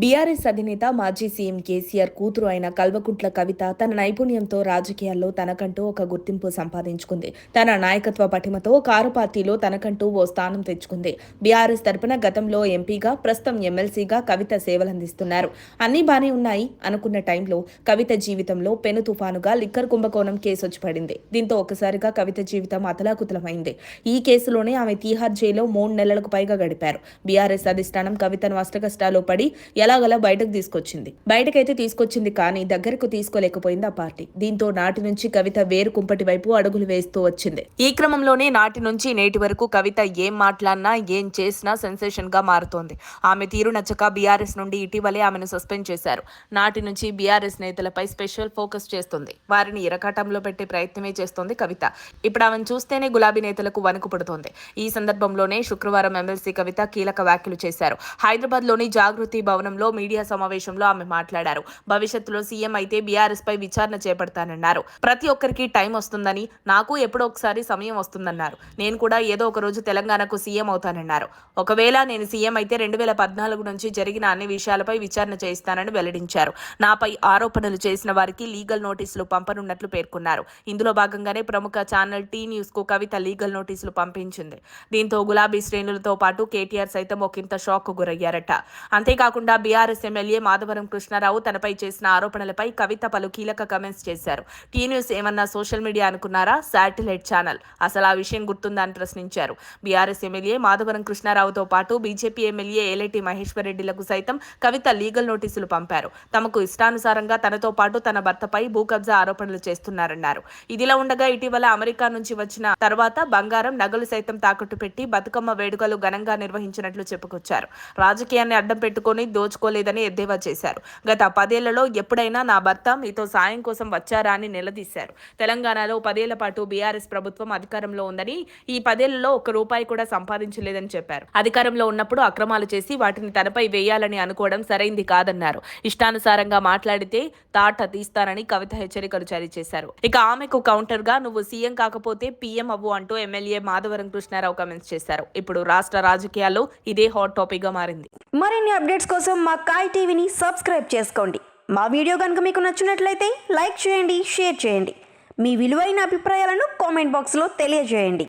BRS అధినేత మాజీ CM KCR కూతురు అయిన కల్వకుంట్ల కవిత తన నైపుణ్యంతో రాజకీయాల్లో తనకంటూ ఒక గుర్తింపు సంపాదించుకుంది. తన నాయకత్వ పటిమతో కారు పార్టీలో తనకంటూ ఓ స్థానం తెచ్చుకుంది. బీఆర్ఎస్ తరపున గతంలో ఎంపీగా, ప్రస్తుతం ఎమ్మెల్సీగా కవిత సేవలందిస్తున్నారు. అన్నీ బానే ఉన్నాయి అనుకున్న టైంలో కవిత జీవితంలో పెను తుఫానుగా లిక్కర్ కుంభకోణం కేసు వచ్చి పడింది. దీంతో ఒక్కసారిగా కవిత జీవితం అతలాకుతలమైంది. ఈ కేసులోనే ఆమె తీహార్ జైల్లో 3 నెలలకు పైగా గడిపారు. బీఆర్ఎస్ అధిష్టానం కవితను అష్టకష్టాల్లో పడి ఎలాగలా బయటకైతే తీసుకొచ్చింది కానీ దగ్గరకు తీసుకోలేకపోయింది ఆ పార్టీ. దీంతో నాటి నుంచి కవిత వేరు కుంపటి వైపు అడుగులు వేస్తూ వచ్చింది. ఈ క్రమంలోనే నాటి నుంచి నేటి వరకు కవిత ఏం మాట్లాడినా, ఏం చేసినా సెన్సేషన్ గా మారుతోంది. ఆమె తీరు నచ్చక బీఆర్ఎస్ నుండి ఇటీవలే ఆమెను సస్పెండ్ చేశారు. నాటి నుంచి బీఆర్ఎస్ నేతలపై స్పెషల్ ఫోకస్ చేస్తుంది. వారిని ఇరకాటంలో పెట్టే ప్రయత్నమే చేస్తోంది కవిత. ఇప్పుడు ఆమెను చూస్తేనే గులాబీ నేతలకు వణుకు పుడుతోంది. ఈ సందర్భంలోనే శుక్రవారం ఎమ్మెల్సీ కవిత కీలక వ్యాఖ్యలు చేశారు. హైదరాబాద్ లోని జాగృతి భవనంలో మీడియా సమావేశంలో ఆమె మాట్లాడారు. భవిష్యత్తులో సీఎం అయితే బీఆర్ఎస్ పై విచారణ చేపడతానన్నారు. ప్రతి ఒక్కరికి టైం వస్తుందని, నాకు ఎప్పుడో ఒకసారి సమయం వస్తుందన్నారు. నేను కూడా ఏదో ఒక రోజు తెలంగాణకు సీఎం అవుతానన్నారు. ఒకవేళ నేను సీఎం అయితే 2014 నుంచి జరిగిన అన్ని విషయాలపై విచారణ చేయిస్తానని వెల్లడించారు. నాపై ఆరోపణలు చేసిన వారికి లీగల్ నోటీసులు పంపనున్నట్లు పేర్కొన్నారు. ఇందులో భాగంగానే ప్రముఖ ఛానల్ టీ న్యూస్ కు కవిత లీగల్ నోటీసులు పంపించింది. దీంతో గులాబీ శ్రేణులతో పాటు కేటీఆర్ సైతం ఒకంత షాక్ కు గురయ్యారట. అంతేకాకుండా బీఆర్ఎస్ ఎమ్మెల్యే మాధవరం కృష్ణారావు తనపై చేసిన ఆరోపణలపై కవిత పలు కీలక కామెంట్స్ చేశారు. టీ న్యూస్ ఏమన్నా సోషల్ మీడియా అనుకున్నారా? Satellite channel. అసలు ఆ విషయం గుర్తుందా అని ప్రశ్నించారు. బీఆర్ఎస్ ఎమ్మెల్యే మాధవరం కృష్ణారావుతో పాటు బీజేపీ ఎమ్మెల్యే ఏలేటి మహేశ్వర్ రెడ్డిలకు సైతం కవిత లీగల్ నోటీసులు పంపారు. తమకు ఇష్టానుసారంగా తనతో పాటు తన భర్తపై భూ కబ్జా ఆరోపణలు చేస్తున్నారన్నారు. ఇదిలా ఉండగా ఇటీవల అమెరికా నుంచి వచ్చిన తర్వాత బంగారం, నగలు సైతం తాకట్టు పెట్టి బతుకమ్మ వేడుకలు ఘనంగా నిర్వహించినట్లు చెప్పుకొచ్చారు. రాజకీయాన్ని అడ్డం పెట్టుకుని దోచుకోలేదని ఎద్దేవా చేశారు. గత 10 ఏళ్లలో ఎప్పుడైనా నా భర్త మీతో సాయం కోసం వచ్చారా అని నిలదీశారు. తెలంగాణలో 10 ఏళ్ల పాటు బీఆర్ఎస్ ప్రభుత్వం అధికారంలో ఉందని, ఈ 10 ఏళ్లలో ₹1 కూడా సంపాదించలేదని చెప్పారు. అధికారంలో ఉన్నప్పుడు అక్రమాలు చేసి వాటిని తనపై వేయాలని అనుకోవడం సరైంది కాదన్నారు. ఇష్టానుసారంగా మాట్లాడితే తాట తీస్తానని కవిత హెచ్చరికలు జారీ చేశారు. ఇక ఆమెకు కౌంటర్ గా నువ్వు సీఎం కాకపోతే పీఎం అవ్వు అంటూ ఎమ్మెల్యే మాధవరం కృష్ణారావు కామెంట్స్ చేశారు. ఇప్పుడు రాష్ట్ర రాజకీయాల్లో ఇదే హాట్ టాపిక్ గా మారింది. మరిన్ని అప్డేట్స్ కోసం మా కాయ్ టీవీని సబ్స్క్రైబ్ చేసుకోండి. మా వీడియో కనుక మీకు నచ్చినట్లయితే లైక్ చేయండి, షేర్ చేయండి. మీ విలువైన అభిప్రాయాలను కామెంట్ బాక్స్లో తెలియజేయండి.